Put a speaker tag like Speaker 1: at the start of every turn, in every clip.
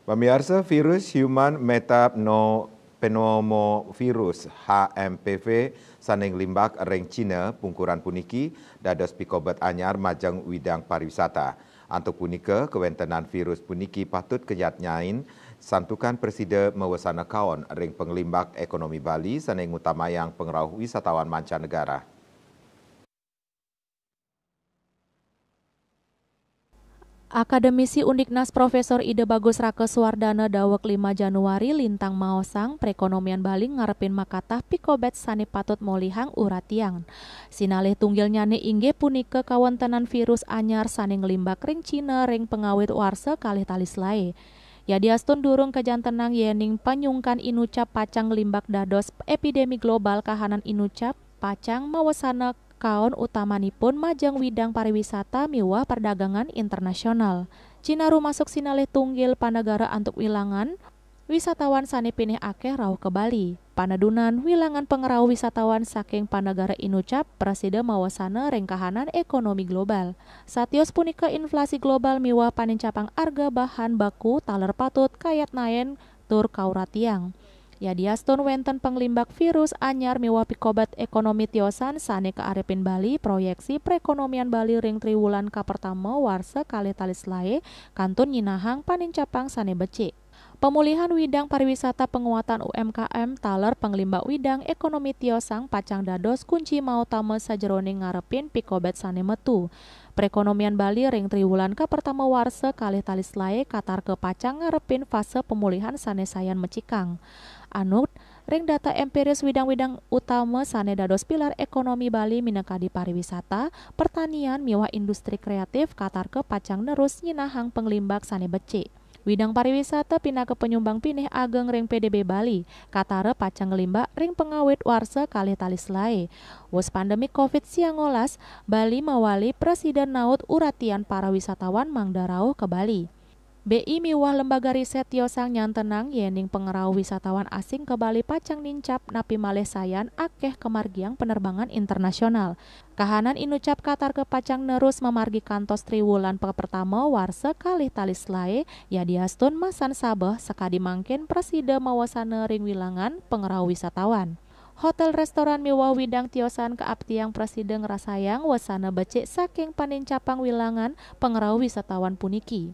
Speaker 1: Pemirsa, virus Human Metapneumovirus HMPV saning limbak reng Cina pungkuran puniki dados pikobat anyar majang widang pariwisata. Antuk punika kewentenan virus puniki patut kenyat-nyain santukan Presiden mewasana kawan reng penglimbak ekonomi Bali saning utamayang pengrauh wisatawan mancanegara.
Speaker 2: Akademisi Undiknas Profesor Ide Bagus Rakeswardana dawek 5 Januari lintang maosang perekonomian Bali ngarepin makatah pikobet sane patut molihang uratiang. Sinalih tunggil nyane inggih punike kawontenan virus anyar sane nglimbak ring Cina ring pengawit warsa kalih talis lae. Yadiastun durung kejantenang yening panyungkan inucap pacang limbak dados epidemi global kahanan inucap pacang mawasana kaon utamanipun majang widang pariwisata miwah perdagangan internasional. Cina rumasuk sinalih tunggil panegara antuk wilangan wisatawan sane pinih akeh rauh ke Bali. Panadunan wilangan pengerau wisatawan saking panegara inucap Presiden mawasana rengkahanan ekonomi global. Satios punika inflasi global miwah panincapang arga bahan baku taler patut kayat naen tur kauratiang. Yadiastun wenten penglimbak virus anyar miwah pikobat ekonomi tiosan sane kearepin Bali proyeksi perekonomian Bali ring triwulan kapertama warsa kalih talis lae kantun nyinahang panincapang sane becik. Pemulihan widang pariwisata penguatan UMKM taler penglimbak widang ekonomi tiosang pacang dados kunci mautama sajeroning ngarepin pikobat sane metu. Perekonomian Bali ring triwulan kapertama warsa kalih talis lae katar ke pacang ngarepin fase pemulihan sane sayan mecikang. Anut ring data empiris widang-widang utama sane dados pilar ekonomi Bali minangka di pariwisata, pertanian miwah industri kreatif katar ke pacang nerus nyinahang penglimbak sane becik. Widang pariwisata pinaka penyumbang pinih ageng ring PDB Bali, katare pacang ngelimbak ring pengawit warsa kalih talis lae. Wus pandemi COVID-19, Bali mawali Presiden naut uratian para wisatawan mangdarauh ke Bali. BI miwah lembaga riset tiosang nyantenang yening pengerau wisatawan asing ke Bali pacang nincap napi malih sayan akeh kemargiang penerbangan internasional. Kahanan inucap katar ke pacang nerus memargi kantos triwulan pertama warsa kalih talis lae yadiastun masan sabeh sekadi mangkin Presiden mawasana ring wilangan pengerau wisatawan. Hotel restoran miwah widang tiosan keaptiang Presiden ngrasayang wasana becik saking panincapang wilangan pengerau wisatawan puniki.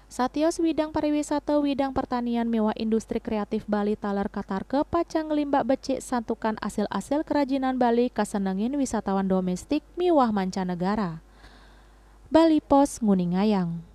Speaker 2: Satios widang pariwisata widang pertanian miwah industri kreatif Bali taler katar ke pacang ngelimbak becik santukan asil-asil kerajinan Bali kasenengin wisatawan domestik miwah mancanegara. Bali Pos Nguningayang.